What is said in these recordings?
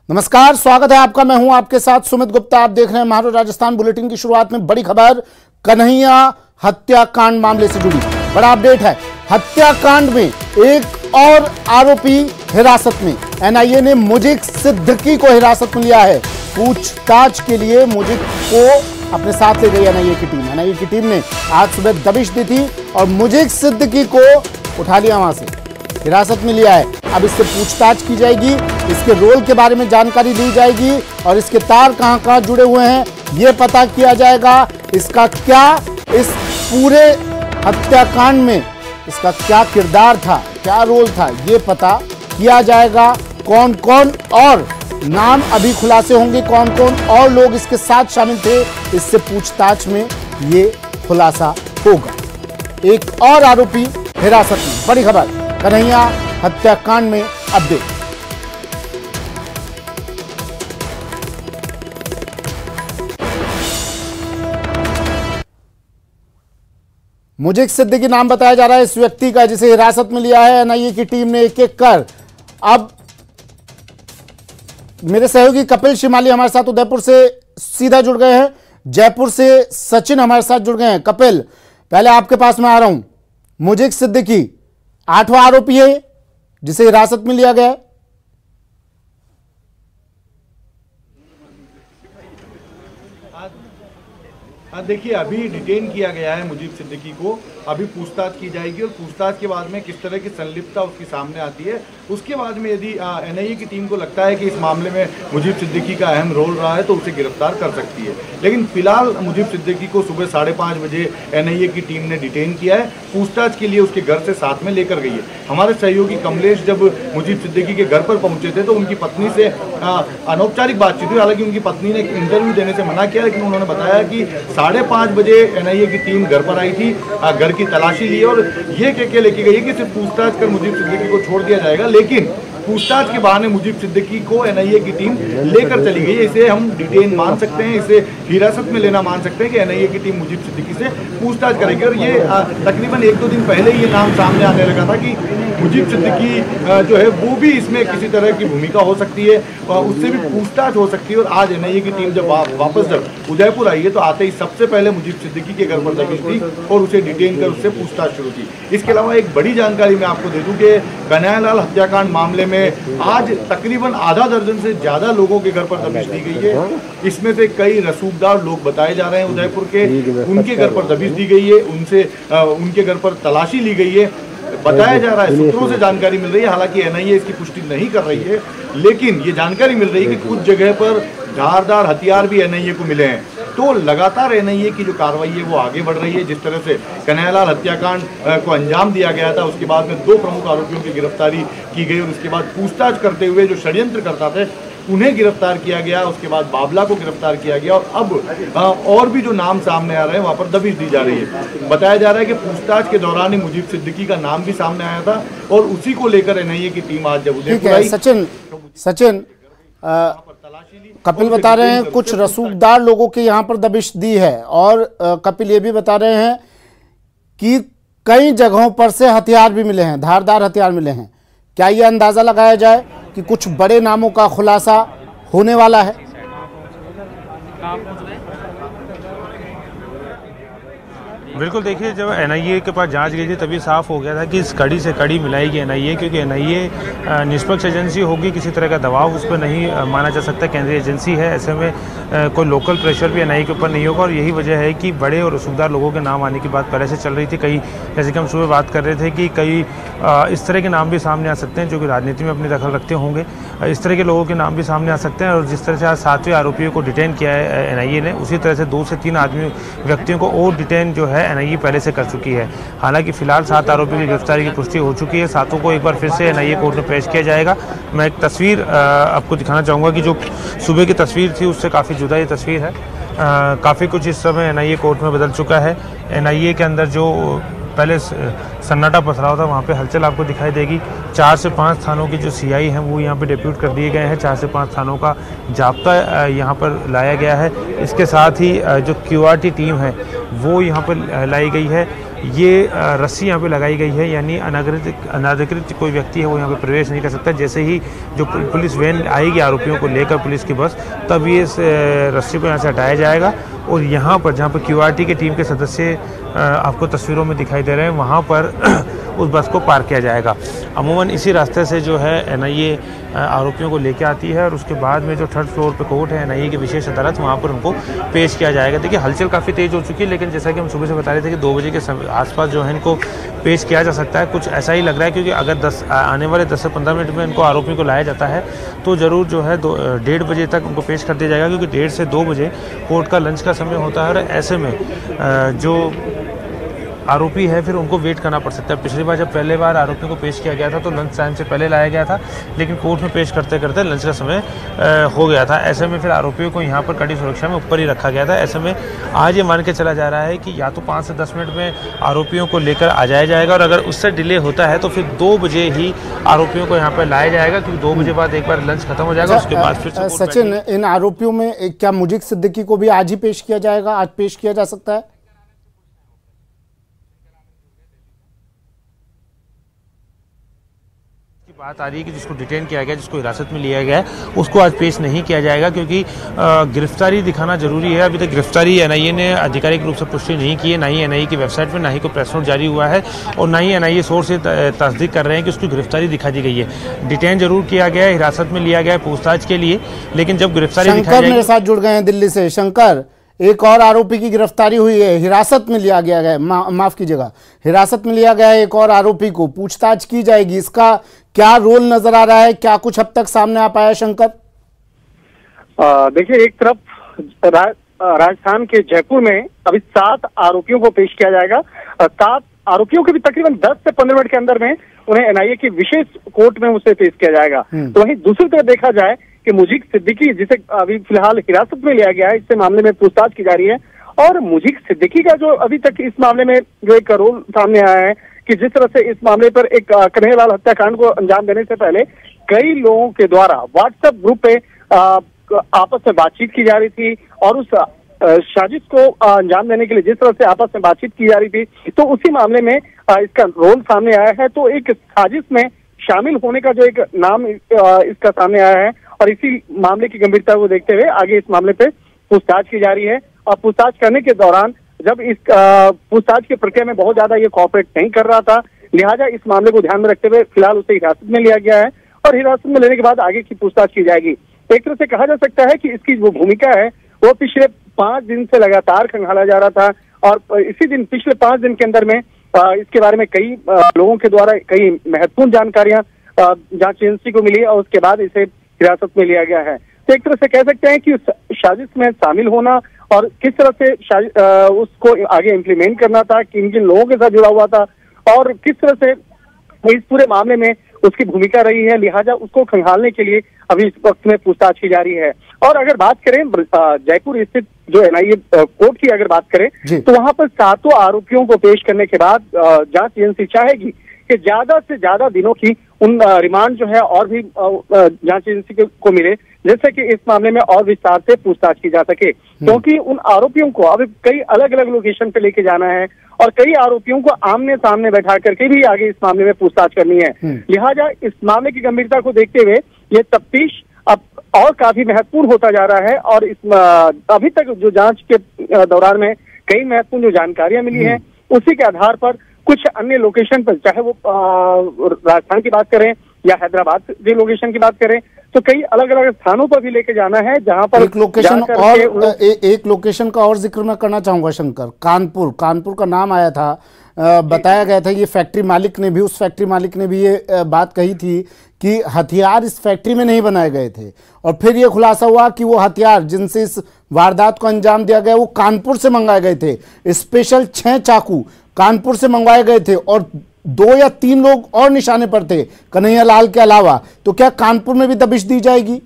नमस्कार, स्वागत है आपका। मैं हूं आपके साथ सुमित गुप्ता। आप देख रहे हैं महारो राजस्थान बुलेटिन की शुरुआत में बड़ी खबर कन्हैया हत्याकांड मामले से जुड़ी बड़ा अपडेट है। हत्याकांड में एक और आरोपी हिरासत में। एनआईए ने मुजिब सिद्दीकी को हिरासत में लिया है। पूछताछ के लिए मुजिब को अपने साथ ले गई एनआईए की टीम। एनआईए की टीम ने आज सुबह दबिश दी थी और मुजिब सिद्दीकी को उठा लिया, वहां से हिरासत में लिया है। अब इससे पूछताछ की जाएगी, इसके रोल के बारे में जानकारी दी जाएगी और इसके तार कहां कहां जुड़े हुए हैं यह पता किया जाएगा। इसका क्या, इस पूरे हत्याकांड में इसका क्या किरदार था, क्या रोल था, यह पता किया जाएगा। कौन कौन और नाम अभी खुलासे होंगे, कौन कौन और लोग इसके साथ शामिल थे, इससे पूछताछ में ये खुलासा होगा। एक और आरोपी हिरासत में। बड़ी खबर कन्हैया हत्याकांड में अपडेट। मुजिब सिद्दीकी नाम बताया जा रहा है इस व्यक्ति का जिसे हिरासत में लिया है एनआईए की टीम ने एक एक कर। अब मेरे सहयोगी कपिल शिमाली हमारे साथ उदयपुर से सीधा जुड़ गए हैं, जयपुर से सचिन हमारे साथ जुड़ गए हैं। कपिल, पहले आपके पास मैं आ रहा हूं। मुजिब सिद्दीकी 8वां आरोपी है जिसे हिरासत में लिया गया है। देखिए, अभी डिटेन किया गया है मुजिब सिद्दीकी को। अभी पूछताछ की जाएगी और पूछताछ के बाद में किस तरह की संलिप्तता उसकी सामने आती है, उसके बाद में यदि एनआईए की टीम को लगता है कि इस मामले में मुजिब सिद्दीकी का अहम रोल रहा है तो उसे गिरफ्तार कर सकती है। लेकिन फिलहाल मुजिब सिद्दीकी को सुबह 5:30 बजे एनआईए की टीम ने डिटेन किया है। पूछताछ के लिए उसके घर से साथ में लेकर गई है। हमारे सहयोगी कमलेश जब मुजिब सिद्दीकी के घर पर पहुंचे थे तो उनकी पत्नी से अनौपचारिक बातचीत हुई। हालांकि उनकी पत्नी ने इंटरव्यू देने से मना किया, लेकिन उन्होंने बताया कि 5:30 बजे एनआईए की टीम घर पर आई थी, घर की तलाशी ली और ये कह के लेके गई है कि सिर्फ पूछताछ कर मुजिब सिद्दीकी को छोड़ दिया जाएगा। लेकिन पूछताछ के बहाने मुजिब सिद्दीकी को एनआईए की टीम लेकर चली गई है। इसे हम डिटेन मान सकते हैं, इसे हिरासत में लेना मान सकते हैं कि एनआईए की टीम मुजिब सिद्दीकी से पूछताछ करेगी। और ये तकरीबन 1-2 दिन पहले ही ये नाम सामने आने लगा था कि मुजिब सिद्दीकी जो है वो भी इसमें किसी तरह की भूमिका हो सकती है, उससे भी पूछताछ हो सकती है। और आज एनआईए की टीम जब वापस जब उदयपुर आई है तो आते ही सबसे पहले मुजिब सिद्दीकी के घर पर दबिश दी और उसे डिटेन कर उससे पूछताछ शुरू की। इसके अलावा एक बड़ी जानकारी मैं आपको दे दूं कि कन्हैयालाल हत्याकांड मामले में आज तकरीबन आधा दर्जन से ज्यादा लोगों के घर पर दबिश दी गई है। इसमें से कई रसूखदार लोग बताए जा रहे हैं उदयपुर के, उनके घर पर दबिश दी गई है, उनसे उनके घर पर तलाशी ली गई है। बताया जा रहा है, सूत्रों से जानकारी मिल रही है, हालांकि एनआईए इसकी पुष्टि नहीं कर रही है, लेकिन ये जानकारी मिल रही है कि कुछ जगह पर धारदार हथियार भी एनआईए को मिले हैं। तो लगातार एनआईए की जो कार्रवाई है वो आगे बढ़ रही है। जिस तरह से कन्हैयालाल हत्याकांड को अंजाम दिया गया था, उसके बाद में 2 प्रमुख आरोपियों की गिरफ्तारी की गई और उसके बाद पूछताछ करते हुए जो षड्यंत्र करता थे उन्हें गिरफ्तार किया गया। उसके बाद बाबला को गिरफ्तार किया गया और अब और भी जो नाम सामने आ रहे हैं वहां पर दबिश दी जा रही है। बताया जा रहा है कि पूछताछ के दौरान ही मुजिब सिद्दीकी का नाम भी सामने आया था और उसी को लेकर एनआईए की टीम आज जब उदयपुर आई। सचिन, कपिल बता रहे हैं कुछ रसूखदार लोगों के यहाँ पर दबिश दी है और कपिल ये भी बता रहे हैं कि कई जगहों पर से हथियार भी मिले हैं, धारदार हथियार मिले हैं। क्या यह अंदाजा लगाया जाए कि कुछ बड़े नामों का खुलासा होने वाला है? बिल्कुल, देखिए, जब एनआईए के पास जांच गई थी तभी साफ हो गया था कि इस कड़ी से कड़ी मिलाएगी एनआईए, क्योंकि एनआईए निष्पक्ष एजेंसी होगी, किसी तरह का दबाव उस पर नहीं माना जा सकता। केंद्रीय एजेंसी है, ऐसे में कोई लोकल प्रेशर भी एनआईए के ऊपर नहीं होगा। और यही वजह है कि बड़े और रसूखदार लोगों के नाम आने की बात पहले से चल रही थी। कई, जैसे कि हम सुबह बात कर रहे थे कि कई इस तरह के नाम भी सामने आ सकते हैं जो कि राजनीति में अपनी दखल रखते होंगे। इस तरह के लोगों के नाम भी सामने आ सकते हैं। और जिस तरह से आज 7वें आरोपियों को डिटेन किया है एनआईए ने, उसी तरह से 2 से 3 व्यक्तियों को और डिटेन जो है एनआईए पहले से कर चुकी है। हालांकि फिलहाल 7 आरोपियों की गिरफ्तारी की पुष्टि हो चुकी है। 7 को एक बार फिर से एनआईए कोर्ट में पेश किया जाएगा। मैं एक तस्वीर आपको दिखाना चाहूँगा कि जो सुबह की तस्वीर थी उससे काफ़ी जुदा ये तस्वीर है। काफ़ी कुछ इस समय एनआईए कोर्ट में बदल चुका है। एनआईए के अंदर जो पहले सन्नाटा पसरा था वहाँ पे हलचल आपको दिखाई देगी। 4 से 5 थानों के जो सीआई हैं वो यहाँ पे डिप्यूट कर दिए गए हैं। 4 से 5 थानों का जाब्ता यहाँ पर लाया गया है। इसके साथ ही जो क्यूआरटी टीम है वो यहाँ पर लाई गई है। ये रस्सी यहाँ पे लगाई गई है, यानी अनाधिकृत कोई व्यक्ति है वो यहाँ पे प्रवेश नहीं कर सकता। जैसे ही जो पुलिस वैन आएगी आरोपियों को लेकर, पुलिस की बस, तब ये इस रस्सी को यहाँ से हटाया जाएगा और यहाँ पर जहाँ पर QRT के टीम के सदस्य आपको तस्वीरों में दिखाई दे रहे हैं, वहाँ पर उस बस को पार्क किया जाएगा। अमूमन इसी रास्ते से जो है NIA आरोपियों को लेकर आती है और उसके बाद में जो 3rd फ्लोर पे कोर्ट है NIA की विशेष अदालत, वहाँ पर उनको पेश किया जाएगा। देखिए हलचल काफ़ी तेज़ हो चुकी है, लेकिन जैसा कि हम सुबह से बता रहे थे कि 2 बजे के आसपास जो है इनको पेश किया जा सकता है। कुछ ऐसा ही लग रहा है, क्योंकि अगर आने वाले 10 से 15 मिनट में इनको आरोपियों को लाया जाता है तो ज़रूर जो है 1:30 बजे तक उनको पेश कर दिया जाएगा, क्योंकि 1:30 से 2 बजे कोर्ट का लंच का समय होता है। और ऐसे में जो आरोपी है फिर उनको वेट करना पड़ सकता है। पिछली बार जब पहले बार आरोपियों को पेश किया गया था तो लंच टाइम से पहले लाया गया था, लेकिन कोर्ट में पेश करते करते लंच का समय हो गया था। ऐसे में फिर आरोपियों को यहाँ पर कड़ी सुरक्षा में ऊपर ही रखा गया था। ऐसे में आज ये मान के चला जा रहा है कि या तो 5 से 10 मिनट में आरोपियों को लेकर आ जाया जाएगा, और अगर उससे डिले होता है तो फिर 2 बजे ही आरोपियों को यहाँ पर लाया जाएगा, क्योंकि 2 बजे बाद एक बार लंच खत्म हो जाएगा। उसके बाद फिर सचिन, इन आरोपियों में क्या मुजीब सिद्दीकी को भी आज ही पेश किया जाएगा? आज पेश किया जा सकता है? बात आ रही है कि जिसको डिटेन किया गया, जिसको हिरासत में लिया गया है, उसको आज पेश नहीं किया जाएगा, क्योंकि गिरफ्तारी दिखाना जरूरी है। अभी तक गिरफ्तारी NIA ने आधिकारिक रूप से पुष्टि नहीं की है, ना ही NIA की वेबसाइट पर, ना ही कोई प्रेस नोट जारी हुआ है, और ना ही NIA सोर्स से तस्दीक कर रहे हैं कि उसकी गिरफ्तारी दिखा दी गई है। डिटेन जरूर किया गया है, हिरासत में लिया गया है पूछताछ के लिए, लेकिन जब गिरफ्तारी शंकर मेरे साथ जुड़ गए हैं दिल्ली से। शंकर, एक और आरोपी की गिरफ्तारी हुई है, हिरासत में लिया गया है, माफ कीजिएगा, हिरासत में लिया गया है एक और आरोपी को, पूछताछ की जाएगी। इसका क्या रोल नजर आ रहा है, क्या कुछ अब तक सामने आ पाया शंकर? देखिए, एक तरफ राजस्थान के जयपुर में अभी 7 आरोपियों को पेश किया जाएगा। 7 आरोपियों के भी तकरीबन 10 से 15 मिनट के अंदर में उन्हें NIA की विशेष कोर्ट में उसे पेश किया जाएगा। तो वहीं दूसरी तरफ देखा जाए कि मुजीब सिद्दीकी, जिसे अभी फिलहाल हिरासत में लिया गया है, इससे मामले में पूछताछ की जा रही है। और मुजीब सिद्दीकी का जो अभी तक इस मामले में जो एक रोल सामने आया है कि जिस तरह से इस मामले पर एक कन्हैयालाल हत्याकांड को अंजाम देने से पहले कई लोगों के द्वारा व्हाट्सएप ग्रुप पे आपस में बातचीत की जा रही थी, और उस साजिश को अंजाम देने के लिए जिस तरह से आपस में बातचीत की जा रही थी, तो उसी मामले में इसका रोल सामने आया है। तो एक साजिश में शामिल होने का जो एक नाम इसका सामने आया है, और इसी मामले की गंभीरता को देखते हुए आगे इस मामले पे पूछताछ की जा रही है। और पूछताछ करने के दौरान जब इस पूछताछ की प्रक्रिया में बहुत ज्यादा ये कोऑपरेट नहीं कर रहा था, लिहाजा इस मामले को ध्यान में रखते हुए फिलहाल उसे हिरासत में लिया गया है, और हिरासत में लेने के बाद आगे की पूछताछ की जाएगी। एक तरह से कहा जा सकता है कि इसकी जो भूमिका है वो पिछले 5 दिन से लगातार खंगाला जा रहा था, और इसी दिन पिछले 5 दिन के अंदर में इसके बारे में कई लोगों के द्वारा कई महत्वपूर्ण जानकारियां जांच एजेंसी को मिली, और उसके बाद इसे हिरासत में लिया गया है। तो एक तरह से कह सकते हैं कि साजिश में शामिल होना और किस तरह से उसको आगे इम्प्लीमेंट करना था, किन किन लोगों के साथ जुड़ा हुआ था, और किस तरह से इस पूरे मामले में उसकी भूमिका रही है, लिहाजा उसको खंगालने के लिए अभी इस वक्त में पूछताछ की जा रही है। और अगर बात करें जयपुर स्थित जो NIA कोर्ट की अगर बात करें, तो वहां पर 7 आरोपियों को पेश करने के बाद जांच एजेंसी चाहेगी कि ज्यादा से ज्यादा दिनों की उन रिमांड जो है और भी जांच एजेंसी को मिले, जिससे कि इस मामले में और विस्तार से पूछताछ की जा सके, क्योंकि उन आरोपियों को अब कई अलग अलग लोकेशन पे लेके जाना है, और कई आरोपियों को आमने सामने बैठा करके भी आगे इस मामले में पूछताछ करनी है। लिहाजा इस मामले की गंभीरता को देखते हुए ये तफ्तीश अब और काफी महत्वपूर्ण होता जा रहा है, और इस अभी तक जो जांच के दौरान में कई महत्वपूर्ण जो जानकारियां मिली हैं, उसी के आधार पर कुछ अन्य लोकेशन पर, चाहे वो राजस्थान की बात करें या हैदराबाद के लोकेशन की बात करें, तो कई अलग अलग स्थानों पर भी लेके जाना है, जहां पर एक लोकेशन का और जिक्र मैं करना चाहूंगा शंकर। कानपुर का नाम आया था, बताया गया था, ये फैक्ट्री मालिक ने भी, उस फैक्ट्री मालिक ने भी ये बात कही थी कि हथियार इस फैक्ट्री में नहीं बनाए गए थे, और फिर ये खुलासा हुआ कि वो हथियार जिनसे इस वारदात को अंजाम दिया गया वो कानपुर से मंगाए गए थे। स्पेशल 6 चाकू कानपुर से मंगवाए गए थे, और 2 या 3 लोग और निशाने पर थे कन्हैयालाल के अलावा। तो क्या कानपुर में भी दबिश दी जाएगी?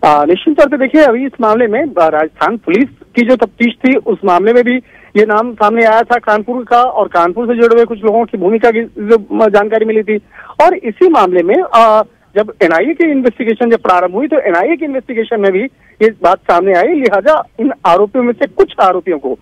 निश्चित तौर पे देखिए, अभी इस मामले में राजस्थान पुलिस की जो तफ्तीश थी, उस मामले में भी ये नाम सामने आया था कानपुर का, और कानपुर से जुड़े हुए कुछ लोगों की भूमिका की जो जानकारी मिली थी। और इसी मामले में जब एनआईए की इन्वेस्टिगेशन जब प्रारंभ हुई तो एनआईए की इन्वेस्टिगेशन में भी ये बात सामने आई, लिहाजा इन आरोपियों में से कुछ आरोपियों को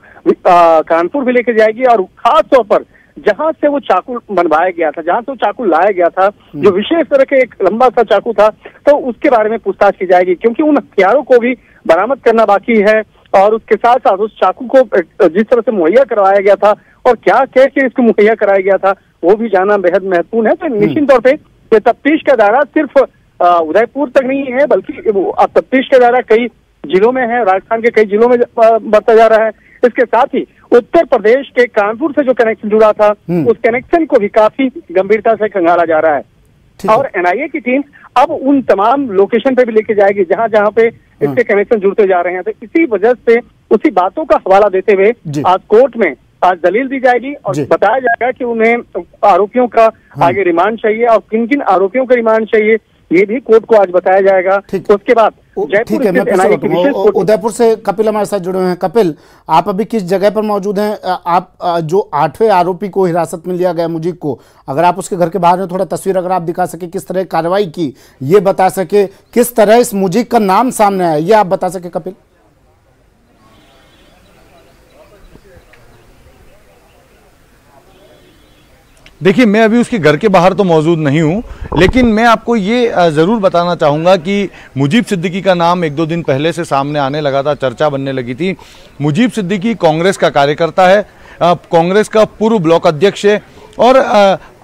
कानपुर भी लेके जाएगी और खास तौर पर जहां से वो चाकू बनवाया गया था, जहां से वो चाकू लाया गया था, जो विशेष तरह के एक लंबा सा चाकू था, तो उसके बारे में पूछताछ की जाएगी, क्योंकि उन हथियारों को भी बरामद करना बाकी है और उसके साथ साथ उस चाकू को जिस तरह से मुहैया करवाया गया था और क्या कैसे इसको मुहैया कराया गया था वो भी जानना बेहद महत्वपूर्ण है। तो निश्चित तौर पर ये तफ्तीश का दायरा सिर्फ उदयपुर तक नहीं है, बल्कि अब तफ्तीश का दायरा कई जिलों में है, राजस्थान के कई जिलों में बढ़ता जा रहा है। इसके साथ ही उत्तर प्रदेश के कानपुर से जो कनेक्शन जुड़ा था उस कनेक्शन को भी काफी गंभीरता से खंगाला जा रहा है और एनआईए की टीम अब उन तमाम लोकेशन पे भी लेके जाएगी जहां जहां पे इसके कनेक्शन जुड़ते जा रहे हैं। तो इसी वजह से उसी बातों का हवाला देते हुए आज कोर्ट में आज दलील दी जाएगी और बताया जाएगा कि उन्हें आरोपियों का आगे रिमांड चाहिए और किन किन आरोपियों का रिमांड चाहिए ये भी कोर्ट को आज बताया जाएगा। तो उसके बाद ठीक है, मैं उदयपुर से कपिल हमारे साथ जुड़े हुए हैं। कपिल, आप अभी किस जगह पर मौजूद हैं? आप जो 8वें आरोपी को हिरासत में लिया गया मुजीब को, अगर आप उसके घर के बाहर में थोड़ा तस्वीर अगर आप दिखा सके, किस तरह कार्रवाई की ये बता सके, किस तरह इस मुजीब का नाम सामने आया ये आप बता सके कपिल। देखिए, मैं अभी उसके घर के बाहर तो मौजूद नहीं हूं, लेकिन मैं आपको ये ज़रूर बताना चाहूँगा कि मुजीब सिद्दीकी का नाम 1-2 दिन पहले से सामने आने लगा था, चर्चा बनने लगी थी। मुजीब सिद्दीकी कांग्रेस का कार्यकर्ता है, कांग्रेस का पूर्व ब्लॉक अध्यक्ष है और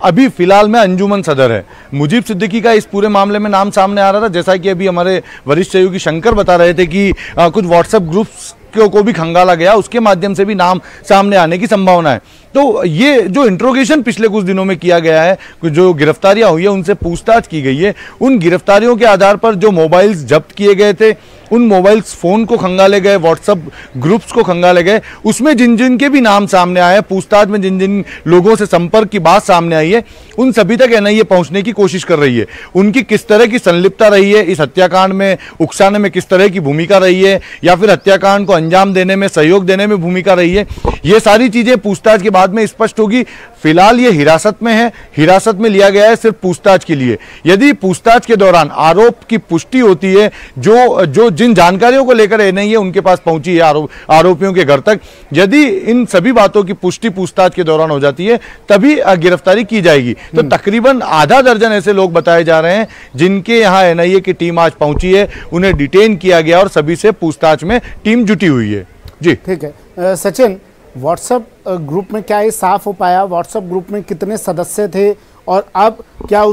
अभी फिलहाल में अंजुमन सदर है। मुजीब सिद्दीकी का इस पूरे मामले में नाम सामने आ रहा था, जैसा कि अभी हमारे वरिष्ठ सहयोगी शंकर बता रहे थे कि कुछ व्हाट्सएप ग्रुप्स को भी खंगाला गया, उसके माध्यम से भी नाम सामने आने की संभावना है। तो ये जो इंट्रोगेशन पिछले कुछ दिनों में किया गया है, जो गिरफ्तारियां हुई है, उनसे पूछताछ की गई है, उन गिरफ्तारियों के आधार पर जो मोबाइल्स जब्त किए गए थे, उन मोबाइल्स फोन को खंगाले गए, व्हाट्सएप ग्रुप्स को खंगाले गए, उसमें जिन जिन के भी नाम सामने आए, पूछताछ में जिन जिन लोगों से संपर्क की बात सामने आई है, उन सभी तक एनआईए पहुंचने की कोशिश कर रही है। उनकी किस तरह की संलिप्तता रही है, इस हत्याकांड में उकसाने में किस तरह की भूमिका रही है, या फिर हत्याकांड को अंजाम देने में, सहयोग देने में भूमिका रही है, ये सारी चीजें पूछताछ के बाद में स्पष्ट होगी। फिलहाल ये हिरासत में है, हिरासत में लिया गया है सिर्फ पूछताछ के लिए। यदि पूछताछ के दौरान आरोप की पुष्टि होती है, जो जिन जानकारियों को लेकर एनआईए उनके पास पहुंची है आरोपियों के घर तक, यदि इन सभी बातों की पुष्टि पूछताछ के दौरान हो जाती है, तभी गिरफ्तारी की जाएगी। तो तकरीबन आधा दर्जन ऐसे लोग बताए जा रहे हैं जिनके यहां एनआईए की टीम आज पहुंची है, उन्हें डिटेन किया गया और सभी से पूछताछ में टीम जुटी हुई है। जी ठीक है। सचिन, व्हाट्सएप ग्रुप में क्या ये साफ हो पाया, व्हाट्सएप ग्रुप में कितने सदस्य थे और अब क्या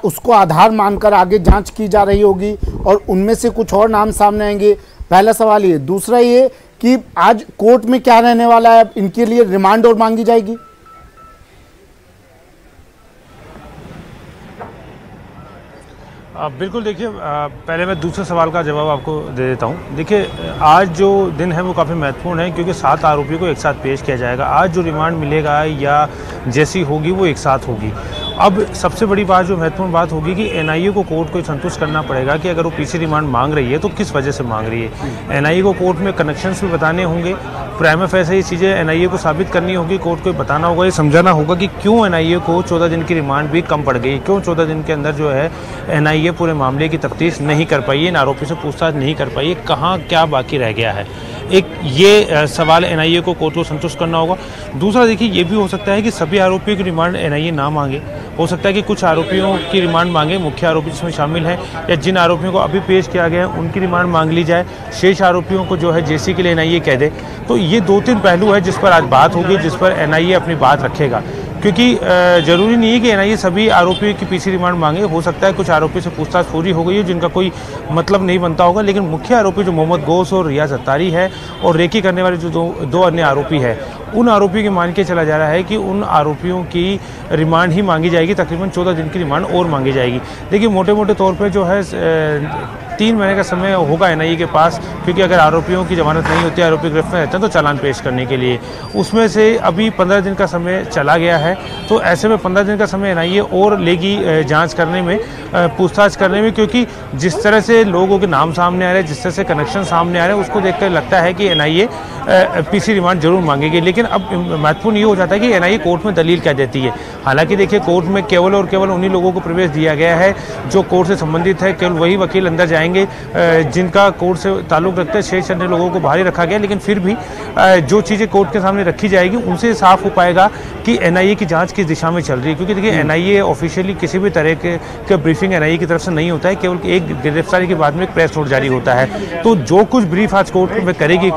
उसको आधार मानकर आगे जांच की जा रही होगी और उनमें से कुछ और नाम सामने आएंगे? पहला सवाल ये। दूसरा ये कि आज कोर्ट में क्या रहने वाला है, इनके लिए रिमांड और मांगी जाएगी? बिल्कुल, देखिए पहले मैं दूसरे सवाल का जवाब आपको दे देता हूं। देखिए, आज जो दिन है वो काफ़ी महत्वपूर्ण है क्योंकि 7 आरोपियों को एक साथ पेश किया जाएगा। आज जो रिमांड मिलेगा या जैसी होगी वो एक साथ होगी। अब सबसे बड़ी बात, जो महत्वपूर्ण बात होगी कि एनआईए को कोर्ट को संतुष्ट करना पड़ेगा कि अगर वो पीछे रिमांड मांग रही है तो किस वजह से मांग रही है। एनआईए को कोर्ट में कनेक्शंस भी बताने होंगे, प्राइमा फेसी ये चीज़ें एनआईए को साबित करनी होगी, कोर्ट को बताना होगा, ये समझाना होगा कि क्यों एनआईए को 14 दिन की रिमांड भी कम पड़ गई, क्यों 14 दिन के अंदर जो है एनआईए पूरे मामले की तफ्तीश नहीं कर पाई है, इन आरोपी से पूछताछ नहीं कर पाई है, कहाँ क्या बाकी रह गया है। एक ये सवाल एनआईए को कोर्ट को संतुष्ट करना होगा। दूसरा, देखिए ये भी हो सकता है कि सभी आरोपियों की रिमांड एनआईए ना मांगे, हो सकता है कि कुछ आरोपियों की रिमांड मांगे, मुख्य आरोपी जिसमें शामिल हैं या जिन आरोपियों को अभी पेश किया गया है उनकी रिमांड मांग ली जाए, शेष आरोपियों को जो है जेसी के लिए एनआईए कह दे। तो ये 2-3 पहलू है जिस पर आज बात होगी, जिस पर एनआईए अपनी बात रखेगा, क्योंकि जरूरी नहीं है कि एनआईए सभी आरोपियों की पीछे रिमांड मांगे। हो सकता है कुछ आरोपी से पूछताछ पूरी हो गई है जिनका कोई मतलब नहीं बनता होगा, लेकिन मुख्य आरोपी जो मोहम्मद गौस और रियाज अत्तारी है और रेकी करने वाले जो दो अन्य आरोपी है, उन आरोपियों के मान के चला जा रहा है कि उन आरोपियों की रिमांड ही मांगी जाएगी, तकरीबन 14 दिन की रिमांड और मांगी जाएगी। देखिए, मोटे मोटे तौर पर जो है 3 महीने का समय होगा एनआईए के पास, क्योंकि अगर आरोपियों की जमानत नहीं होती, आरोपी गिरफ्तार रहते हैं तो चालान पेश करने के लिए। उसमें से अभी 15 दिन का समय चला गया है, तो ऐसे में 15 दिन का समय एनआईए और लेगी जांच करने में, पूछताछ करने में, क्योंकि जिस तरह से लोगों के नाम सामने आ रहे हैं, जिस तरह से कनेक्शन सामने आ रहे हैं, उसको देखकर लगता है कि एनआईए पीसी रिमांड जरूर मांगेगी। लेकिन अब महत्वपूर्ण ये हो जाता है कि एनआईए कोर्ट में दलील क्या देती है। हालांकि देखिए, कोर्ट में केवल और केवल उन्हीं लोगों को प्रवेश दिया गया है जो कोर्ट से संबंधित है, केवल वही वकील अंदर जाएंगे जिनका कोर्ट से ताल्लुक रखते हैं। शेष अन्य लोगों को बाहर ही रखा गया। लेकिन फिर भी जो चीज़ें कोर्ट के सामने रखी जाएगी उनसे साफ हो पाएगा कि एनआईए की जांच किस दिशा में चल रही है। क्योंकि देखिए, एनआईए ऑफिशियली किसी भी तरह के ब्रीफिंग एनआईए की तरफ से नहीं होता है, केवल एक गिरफ्तारी के बाद में एक प्रेस नोट जारी होता है। तो जो कुछ ब्रीफ आज कोर्ट में करेगी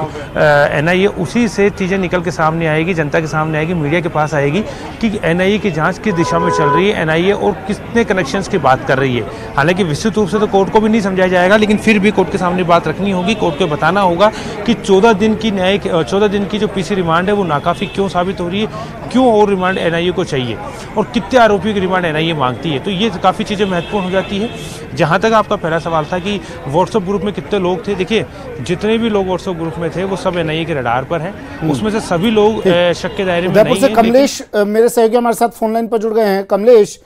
एनआईए, उसी से चीज़ें निकल के सामने आएगी, जनता के सामने आएगी, मीडिया के पास आएगी कि एनआईए की जांच किस दिशा में चल रही है, एनआईए और कितने कनेक्शंस की बात कर रही है। हालांकि विस्तृत रूप से तो कोर्ट को भी नहीं समझाया जाएगा, लेकिन फिर भी कोर्ट के सामने बात रखनी होगी। कोर्ट को बताना होगा कि 14 दिन की जो पीसी रिमांड है वो नाकाफी क्यों साबित हो रही है, क्यों और रिमांड एनआईए को चाहिए, और कितने आरोपियों की रिमांड एनआईए मांगती है। तो ये काफ़ी चीज़ें महत्वपूर्ण हो जाती है। जहाँ तक आपका पहला सवाल था कि व्हाट्सएप ग्रुप में कितने लोग थे, देखिए, जितने भी लोग व्हाट्सएप ग्रुप में थे वो सब एनआईए के रडार पर हैं। उसमें से सभी लोग शक के दायरे में नहीं हैं। कमलेश मेरे सहयोगी हमारे साथ फोनलाइन पर जुड़ गए हैं। कमलेश,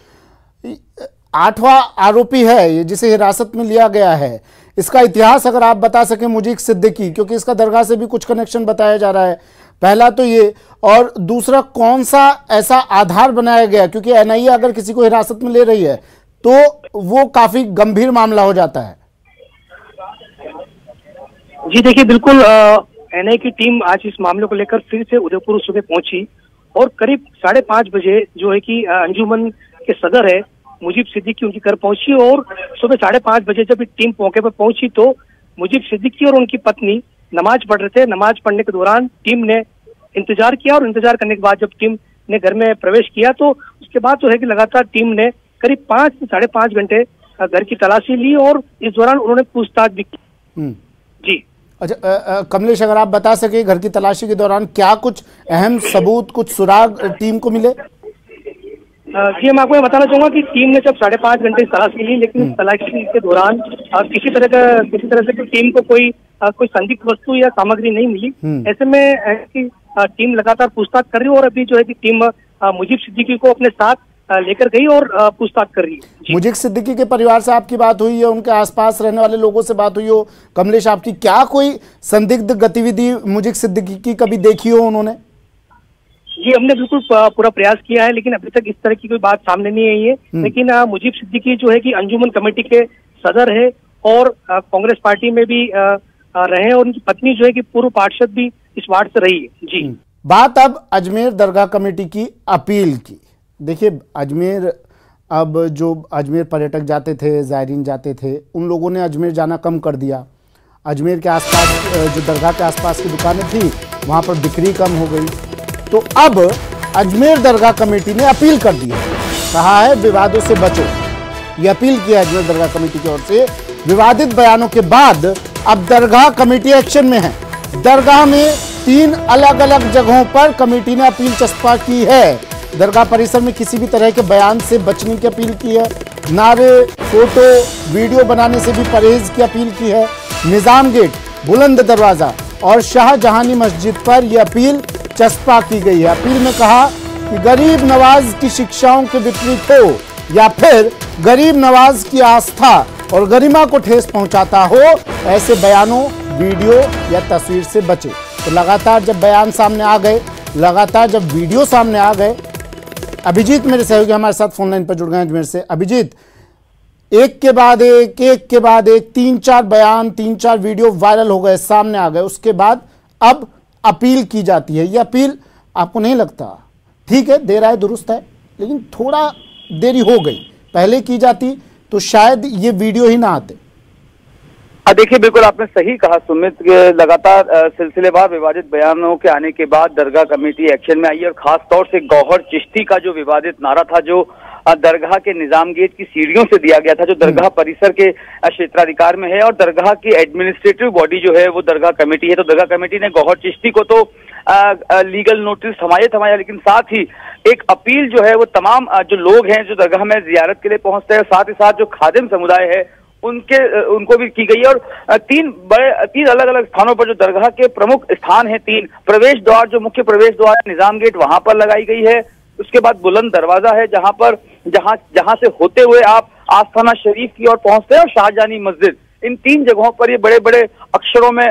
8वां आरोपी है ये जिसे हिरासत में लिया गया है, इसका इतिहास अगर आप बता सकें मुजीब सिद्दीकी, क्योंकि इसका दरगाह से भी कुछ कनेक्शन बताया जा रहा है। पहला तो ये, और दूसरा कौन सा ऐसा आधार बनाया गया, क्योंकि एनआईए अगर किसी को हिरासत में ले रही है तो वो काफी गंभीर मामला हो जाता है। जी देखिए, बिल्कुल एनआईए की टीम आज इस मामले को लेकर फिर से उदयपुर सुबह पहुंची और करीब 5:30 बजे जो है कि अंजुमन के सदर है मुजीब सिद्दीकी उनके घर पहुंची, और सुबह 5:30 बजे जब टीम मौके पर पहुंची तो मुजीब सिद्दीकी और उनकी पत्नी नमाज पढ़ रहे थे। नमाज पढ़ने के दौरान टीम ने इंतजार किया, और इंतजार करने के बाद जब टीम ने घर में प्रवेश किया तो उसके बाद जो है कि लगातार टीम ने करीब 5 से 5.5 घंटे घर की तलाशी ली, और इस दौरान उन्होंने पूछताछ भी की। जी अच्छा, कमलेश, अगर आप बता सके घर की तलाशी के दौरान क्या कुछ अहम सबूत, कुछ सुराग टीम को मिले? जी, मैं आपको बताना चाहूंगा कि टीम ने जब 5.5 घंटे तलाशी ली, लेकिन इस तलाशी के दौरान किसी तरह से टीम को कोई संदिग्ध वस्तु या सामग्री नहीं मिली। ऐसे में टीम लगातार पूछताछ कर रही है, और अभी जो है कि टीम मुजीब सिद्दीकी को अपने साथ लेकर गई और पूछताछ कर रही है। मुजीब सिद्दीकी के परिवार से आपकी बात हुई है, उनके आसपास रहने वाले लोगों से बात हुई हो? कमलेश, आपकी क्या कोई संदिग्ध गतिविधि मुजीब सिद्दीकी की कभी देखी हो उन्होंने? जी, हमने बिल्कुल पूरा प्रयास किया है, लेकिन अभी तक इस तरह की कोई बात सामने नहीं आई है। लेकिन मुजीब सिद्दीकी जो है कि अंजुमन कमेटी के सदर है और कांग्रेस पार्टी में भी रहे, और उनकी पत्नी जो है कि पूर्व पार्षद भी इस वार्ड से रही है। जी, बात अब अजमेर दरगाह कमेटी की अपील की। देखिए, अब जो अजमेर पर्यटक जाते थे, ज़ायरीन जाते थे, उन लोगों ने अजमेर जाना कम कर दिया। अजमेर के आसपास जो दरगाह के आसपास की दुकानें थी वहाँ पर बिक्री कम हो गई। तो अब अजमेर दरगाह कमेटी ने अपील कर दी है, कहा है विवादों से बचो। ये अपील किया अजमेर दरगाह कमेटी की ओर से। विवादित बयानों के बाद अब दरगाह कमेटी एक्शन में है। दरगाह में 3 अलग अलग जगहों पर कमेटी ने अपील चस्पा की है। दरगाह परिसर में किसी भी तरह के बयान से बचने की अपील की है। नारे, फोटो, वीडियो बनाने से भी परहेज की अपील की है। निजाम गेट, बुलंद दरवाजा और शाहजहानी मस्जिद पर यह अपील चस्पा की गई है। अपील में कहा कि गरीब नवाज की शिक्षाओं के विपरीत हो या फिर गरीब नवाज की आस्था और गरिमा को ठेस पहुंचाता हो, ऐसे बयानों, वीडियो या तस्वीर से बचे। तो लगातार जब बयान सामने आ गए, लगातार जब वीडियो सामने आ गए, अभिजीत मेरे सहयोगी हमारे साथ फोनलाइन पर जुड़ गए अजमेर से। अभिजीत, एक के बाद एक 3-4 बयान, 3-4 वीडियो वायरल हो गए, सामने आ गए। उसके बाद अब अपील की जाती है। ये अपील आपको नहीं लगता, ठीक है, देर आए दुरुस्त है, लेकिन थोड़ा देरी हो गई? पहले की जाती तो शायद ये वीडियो ही ना आते। देखिए, बिल्कुल आपने सही कहा सुमित। लगातार सिलसिलेवार विवादित बयानों के आने के बाद दरगाह कमेटी एक्शन में आई है, और खास तौर से गौहर चिश्ती का जो विवादित नारा था, जो दरगाह के निजाम गेट की सीढ़ियों से दिया गया था, जो दरगाह परिसर के क्षेत्राधिकार में है, और दरगाह की एडमिनिस्ट्रेटिव बॉडी जो है वो दरगाह कमेटी है। तो दरगाह कमेटी ने गौहर चिश्ती को तो लीगल नोटिस थमाया, लेकिन साथ ही एक अपील जो है वो तमाम जो लोग हैं जो दरगाह में जियारत के लिए पहुंचते हैं, साथ ही साथ जो खादिम समुदाय है उनको भी की गई है। और तीन अलग अलग स्थानों पर जो दरगाह के प्रमुख स्थान हैं, 3 प्रवेश द्वार, जो मुख्य प्रवेश द्वार है निजाम गेट, वहां पर लगाई गई है। उसके बाद बुलंद दरवाजा है जहां से होते हुए आप आस्थाना शरीफ की ओर पहुंचते हैं, और शाहजहानी मस्जिद, इन 3 जगहों पर ये बड़े बड़े अक्षरों में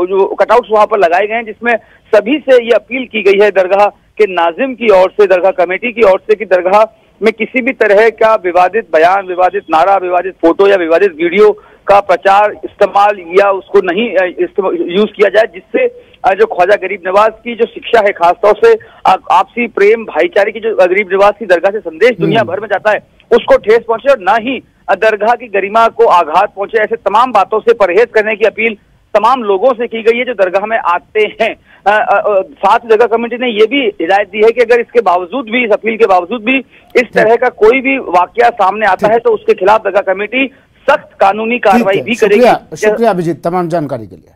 जो कटआउट्स वहां पर लगाए गए हैं, जिसमें सभी से ये अपील की गई है दरगाह के नाजिम की ओर से, दरगाह कमेटी की ओर से, कि दरगाह में किसी भी तरह का विवादित बयान, विवादित नारा, विवादित फोटो या विवादित वीडियो का प्रचार, इस्तेमाल या उसको नहीं यूज किया जाए, जिससे जो ख्वाजा गरीब नवाज की जो शिक्षा है, खासतौर से आपसी प्रेम भाईचारे की जो गरीब नवाज की दरगाह से संदेश दुनिया भर में जाता है, उसको ठेस पहुंचे और न ही दरगाह की गरिमा को आघात पहुंचे। ऐसे तमाम बातों से परहेज करने की अपील तमाम लोगों से की गई है जो दरगाह में आते हैं। साथ ही दरगाह कमेटी ने यह भी हिदायत दी है कि अगर इसके बावजूद भी, इस अपील के बावजूद भी इस तरह का कोई भी वाकया सामने आता है तो उसके खिलाफ दरगाह कमेटी सख्त कानूनी कार्रवाई भी करेगी। शुक्रिया अभिजीत तमाम जानकारी के लिए।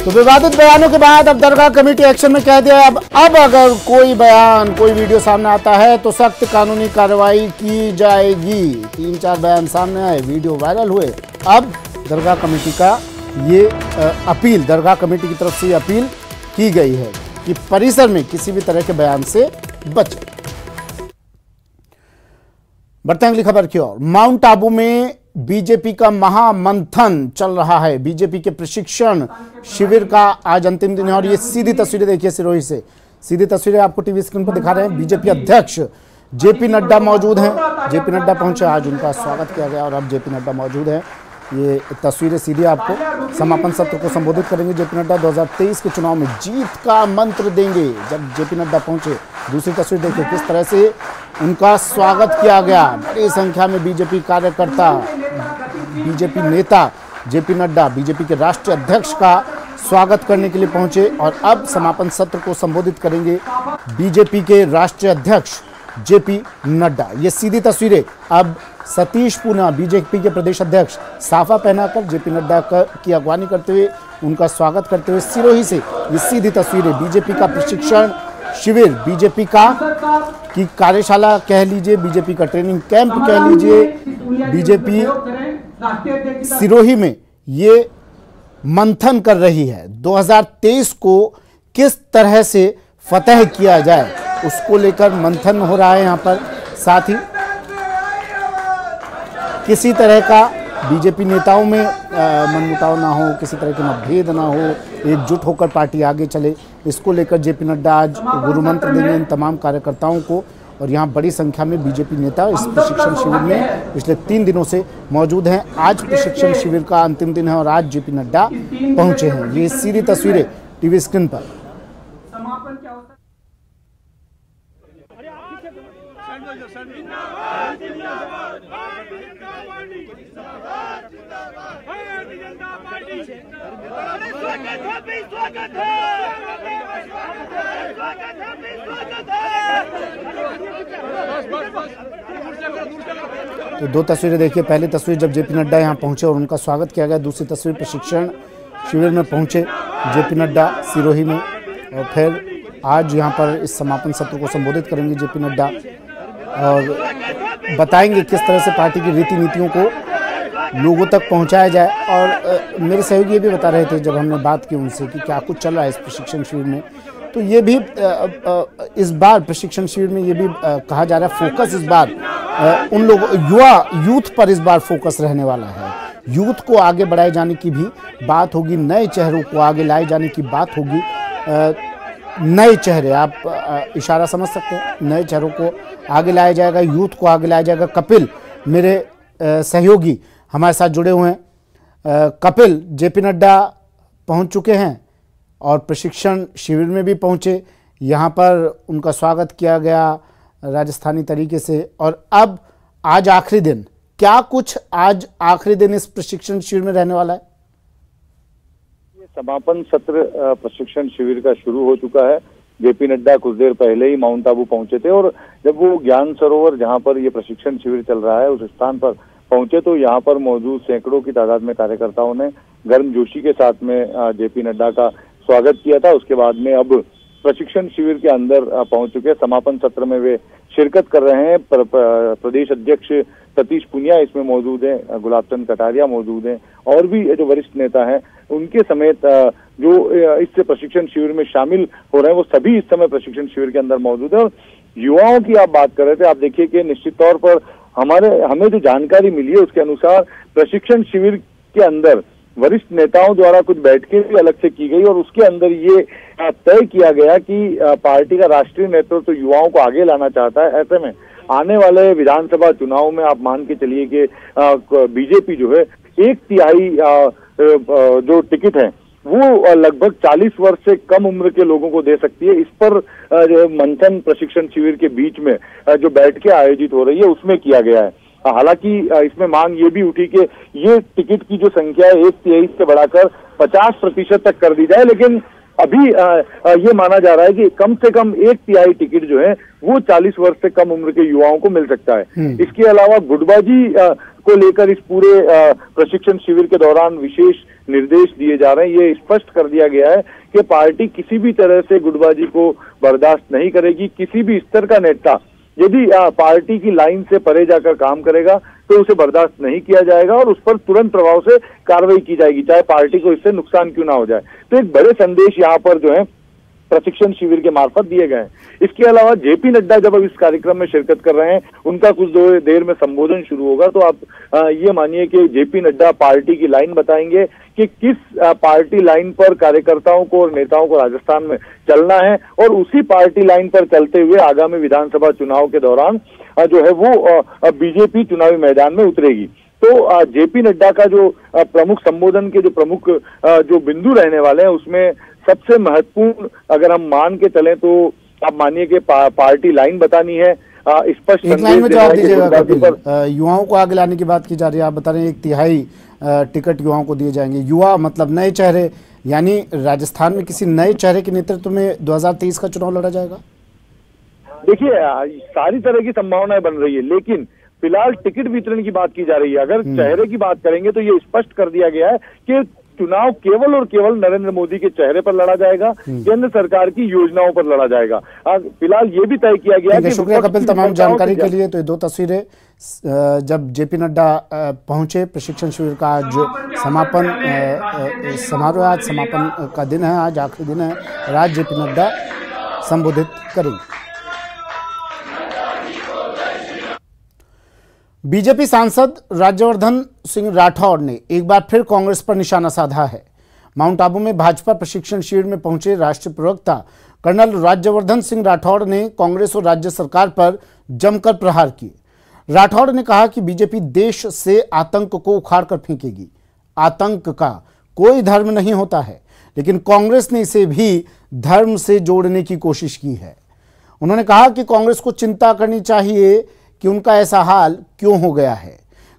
तो विवादित बयानों के बाद अब दरगाह कमेटी एक्शन में कह दिया है अब अगर कोई बयान, कोई वीडियो सामने आता है तो सख्त कानूनी कार्रवाई की जाएगी। 3-4 बयान सामने आए, वीडियो वायरल हुए, अब दरगाह कमेटी का ये अपील, दरगाह कमेटी की तरफ से ये अपील की गई है कि परिसर में किसी भी तरह के बयान से बचें। बढ़ते हैं अगली खबर की ओर। माउंट आबू में बीजेपी का महामंथन चल रहा है। बीजेपी के प्रशिक्षण शिविर का आज अंतिम दिन है और ये सीधी तस्वीरें देखिए सिरोही से, सीधी तस्वीरें आपको टीवी स्क्रीन पर दिखा रहे हैं। बीजेपी अध्यक्ष जेपी नड्डा मौजूद हैं। जेपी नड्डा पहुंचे, आज उनका स्वागत किया गया और अब जेपी नड्डा मौजूद हैं। ये तस्वीरें सीधी आपको समापन सत्र को संबोधित करेंगे जेपी नड्डा। 2023 के चुनाव में जीत का मंत्र देंगे जब जेपी नड्डा पहुंचे। दूसरी तस्वीर देखिए किस तरह से उनका स्वागत किया गया। बड़ी संख्या में बीजेपी कार्यकर्ता, बीजेपी नेता जेपी नड्डा, बीजेपी के राष्ट्रीय अध्यक्ष का स्वागत करने के लिए पहुंचे और अब समापन सत्र को संबोधित करेंगे बीजेपी के राष्ट्रीय अध्यक्ष जेपी नड्डा। ये सीधी तस्वीरें अब सतीश पूना, बीजेपी के प्रदेश अध्यक्ष, साफा पहनाकर जेपी नड्डा की अगवानी करते हुए उनका स्वागत करते हुए सिरोही से ये सीधी तस्वीरें। बीजेपी का प्रशिक्षण शिविर, बीजेपी का की कार्यशाला कह लीजिए, बीजेपी का ट्रेनिंग कैंप कह लीजिए, बीजेपी सिरोही में ये मंथन कर रही है। 2023 को किस तरह से फतह किया जाए उसको लेकर मंथन हो रहा है यहाँ पर। साथ ही किसी तरह का बीजेपी नेताओं में मनमुटाव ना हो, किसी तरह के मतभेद ना हो, एकजुट होकर पार्टी आगे चले, इसको लेकर जेपी नड्डा आज गुरु मंत्र देंगे इन तमाम कार्यकर्ताओं को। और यहाँ बड़ी संख्या में बीजेपी नेता इस प्रशिक्षण शिविर में पिछले 3 दिनों से मौजूद हैं। आज प्रशिक्षण शिविर का अंतिम दिन है और आज जेपी नड्डा पहुंचे हैं। ये सीधी तस्वीरें टीवी स्क्रीन पर। तो 2 तस्वीरें देखिए। पहली तस्वीर जब जेपी नड्डा यहाँ पहुंचे और उनका स्वागत किया गया। दूसरी तस्वीर प्रशिक्षण शिविर में पहुंचे जेपी नड्डा सिरोही में और फिर आज यहाँ पर इस समापन सत्र को संबोधित करेंगे जेपी नड्डा और बताएंगे किस तरह से पार्टी की रीति नीतियों को लोगों तक पहुंचाया जाए। और मेरे सहयोगी ये भी बता रहे थे जब हमने बात की उनसे कि क्या कुछ चल रहा है इस प्रशिक्षण शिविर में, तो ये भी इस बार प्रशिक्षण शिविर में ये भी कहा जा रहा है फोकस इस बार उन लोग यूथ पर इस बार फोकस रहने वाला है। यूथ को आगे बढ़ाए जाने की भी बात होगी, नए चेहरों को आगे लाए जाने की बात होगी। नए चेहरे, आप इशारा समझ सकते हैं, नए चेहरों को आगे लाया जाएगा, यूथ को आगे लाया जाएगा। कपिल मेरे सहयोगी हमारे साथ जुड़े हुए हैं। कपिल, जेपी नड्डा पहुंच चुके हैं और प्रशिक्षण शिविर में भी पहुंचे, यहाँ पर उनका स्वागत किया गया राजस्थानी तरीके से और अब आज आखिरी दिन, क्या कुछ आज आखिरी दिन इस प्रशिक्षण शिविर में रहने वाला है? समापन सत्र प्रशिक्षण शिविर का शुरू हो चुका है। जेपी नड्डा कुछ देर पहले ही माउंट आबू पहुंचे थे और जब वो ज्ञान सरोवर जहां पर ये प्रशिक्षण शिविर चल रहा है उस स्थान पर पहुंचे तो यहाँ पर मौजूद सैकड़ों की तादाद में कार्यकर्ताओं ने गर्मजोशी के साथ में जेपी नड्डा का स्वागत किया था। उसके बाद में अब प्रशिक्षण शिविर के अंदर पहुंच चुके। समापन सत्र में वे शिरकत कर रहे हैं। प्रदेश अध्यक्ष सतीश पुनिया इसमें मौजूद हैं, गुलाब चंद कटारिया मौजूद हैं, और भी जो वरिष्ठ नेता हैं उनके समेत जो इस प्रशिक्षण शिविर में शामिल हो रहे हैं वो सभी इस समय प्रशिक्षण शिविर के अंदर मौजूद है। और युवाओं की आप बात कर रहे थे, आप देखिए कि निश्चित तौर पर हमें जो जानकारी मिली है उसके अनुसार प्रशिक्षण शिविर के अंदर वरिष्ठ नेताओं द्वारा कुछ बैठकें भी अलग से की गई और उसके अंदर ये तय किया गया कि पार्टी का राष्ट्रीय नेतृत्व तो युवाओं को आगे लाना चाहता है। ऐसे में आने वाले विधानसभा चुनाव में आप मान के चलिए कि बीजेपी जो है 1/3 जो टिकट है वो लगभग 40 वर्ष से कम उम्र के लोगों को दे सकती है। इस पर जो मंथन प्रशिक्षण शिविर के बीच में जो बैठकें आयोजित हो रही है उसमें किया गया है। हालांकि इसमें मांग ये भी उठी कि ये टिकट की जो संख्या है 1/3 से बढ़ाकर 50% तक कर दी जाए, लेकिन अभी ये माना जा रहा है कि कम से कम 1/3 टिकट जो है वो 40 वर्ष से कम उम्र के युवाओं को मिल सकता है। इसके अलावा गुटबाजी को लेकर इस पूरे प्रशिक्षण शिविर के दौरान विशेष निर्देश दिए जा रहे हैं। ये स्पष्ट कर दिया गया है कि पार्टी किसी भी तरह से गुटबाजी को बर्दाश्त नहीं करेगी। किसी भी स्तर का नेता यदि पार्टी की लाइन से परे जाकर काम करेगा तो उसे बर्दाश्त नहीं किया जाएगा और उस पर तुरंत प्रभाव से कार्रवाई की जाएगी, चाहे पार्टी को इससे नुकसान क्यों ना हो जाए। तो एक बड़े संदेश यहाँ पर जो है प्रशिक्षण शिविर के मार्फत दिए गए हैं। इसके अलावा जेपी नड्डा जब अब इस कार्यक्रम में शिरकत कर रहे हैं, उनका कुछ देर में संबोधन शुरू होगा, तो आप ये मानिए कि जेपी नड्डा पार्टी की लाइन बताएंगे कि किस पार्टी लाइन पर कार्यकर्ताओं को और नेताओं को राजस्थान में चलना है और उसी पार्टी लाइन पर चलते हुए आगामी विधानसभा चुनाव के दौरान जो है वो बीजेपी चुनावी मैदान में उतरेगी। तो जेपी नड्डा का जो प्रमुख संबोधन के जो प्रमुख जो बिंदु रहने वाले हैं उसमें सबसे महत्वपूर्ण अगर हम मान के चलें तो आप मानिए कि पार्टी लाइन बतानी है, स्पष्ट एक लाइन में जवाब दीजिएगा कपिल। युवाओं को आगे लाने की बात की जा रही है, आप बता रहे हैं 1/3 टिकट युवाओं को दिए जाएंगे। युवा मतलब नए चेहरे, यानी राजस्थान में किसी नए चेहरे के नेतृत्व में 2023 का चुनाव लड़ा जाएगा? देखिए सारी तरह की संभावनाएं बन रही है, लेकिन फिलहाल टिकट वितरण की बात की जा रही है। अगर चेहरे की बात करेंगे तो ये स्पष्ट कर दिया गया है कि चुनाव केवल और केवल नरेंद्र मोदी के चेहरे पर लड़ा जाएगा, केंद्र सरकार की योजनाओं पर लड़ा जाएगा। फिलहाल ये भी तय किया गया है। शुक्रिया कपिल तमाम जानकारी के लिए। तो ये 2 तस्वीरें जब जेपी नड्डा पहुंचे, प्रशिक्षण शिविर का आज समापन समारोह, आज समापन का दिन है, आज आखिरी दिन है और आज जेपी नड्डा संबोधित करेंगे। बीजेपी सांसद राज्यवर्धन सिंह राठौड़ ने एक बार फिर कांग्रेस पर निशाना साधा है। माउंट आबू में भाजपा प्रशिक्षण शिविर में पहुंचे राष्ट्रीय प्रवक्ता कर्नल राज्यवर्धन सिंह राठौड़ ने कांग्रेस और राज्य सरकार पर जमकर प्रहार किए। राठौड़ ने कहा कि बीजेपी देश से आतंक को उखाड़ कर फेंकेगी। आतंक का कोई धर्म नहीं होता है, लेकिन कांग्रेस ने इसे भी धर्म से जोड़ने की कोशिश की है। उन्होंने कहा कि कांग्रेस को चिंता करनी चाहिए कि उनका ऐसा हाल क्यों हो गया है।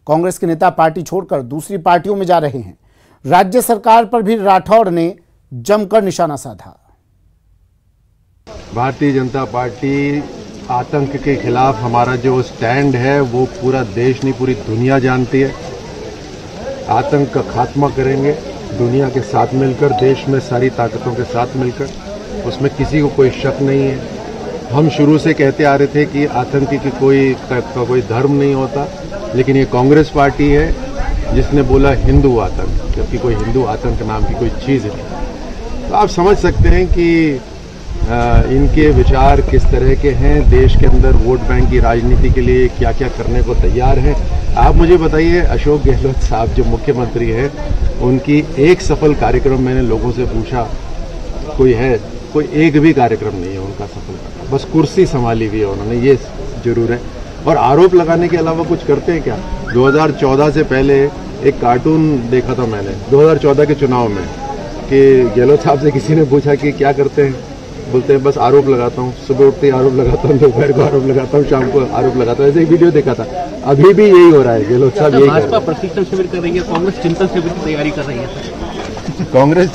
कांग्रेस के नेता पार्टी छोड़कर दूसरी पार्टियों में जा रहे हैं। राज्य सरकार पर भी राठौड़ ने जमकर निशाना साधा। भारतीय जनता पार्टी आतंक के खिलाफ हमारा जो स्टैंड है वो पूरा देश नहीं पूरी दुनिया जानती है। आतंक का खात्मा करेंगे दुनिया के साथ मिलकर, देश में सारी ताकतों के साथ मिलकर, उसमें किसी को कोई शक नहीं है। हम शुरू से कहते आ रहे थे कि आतंकी की कोई धर्म नहीं होता, लेकिन ये कांग्रेस पार्टी है जिसने बोला हिंदू आतंक, जबकि कोई हिंदू आतंक नाम की कोई चीज़ नहीं। तो आप समझ सकते हैं कि इनके विचार किस तरह के हैं। देश के अंदर वोट बैंक की राजनीति के लिए क्या क्या करने को तैयार हैं। आप मुझे बताइए, अशोक गहलोत साहब जो मुख्यमंत्री हैं, उनकी एक सफल कार्यक्रम मैंने लोगों से पूछा, कोई है? कोई एक भी कार्यक्रम नहीं है उनका सफल, बस कुर्सी संभाली हुई है उन्होंने, ये जरूर है। और आरोप लगाने के अलावा कुछ करते हैं क्या? 2014 से पहले एक कार्टून देखा था मैंने 2014 के चुनाव में कि गहलोत साहब से किसी ने पूछा कि क्या करते हैं, बोलते हैं बस आरोप लगाता हूँ, सुबह उठते ही आरोप लगाता हूँ, दोपहर को आरोप लगाता हूँ, शाम को आरोप लगाता हूँ। ऐसे एक वीडियो देखा था। अभी भी यही हो रहा है, गहलोत साहब यही कर रहे हैं। भाजपा प्रशिक्षण शिविर कर रही है, कांग्रेस चिंतन शिविर की तैयारी कर रही है। कांग्रेस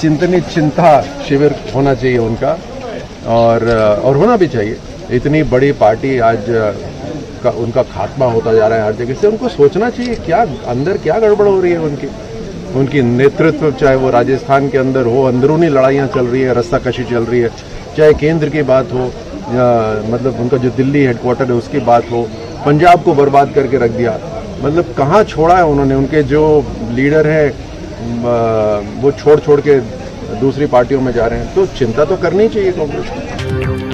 चिंता शिविर होना चाहिए उनका, और होना भी चाहिए। इतनी बड़ी पार्टी आज का उनका खात्मा होता जा रहा है हर जगह से। उनको सोचना चाहिए क्या अंदर क्या गड़बड़ हो रही है उनकी नेतृत्व, चाहे वो राजस्थान के अंदर हो, अंदरूनी लड़ाइयाँ चल रही है, रस्साकशी चल रही है, चाहे केंद्र की बात हो, मतलब उनका जो दिल्ली हेडक्वार्टर है उसकी बात हो, पंजाब को बर्बाद करके रख दिया। मतलब कहाँ छोड़ा है उन्होंने? उनके जो लीडर है वो छोड़ के दूसरी पार्टियों में जा रहे हैं, तो चिंता तो करनी चाहिए कांग्रेस को।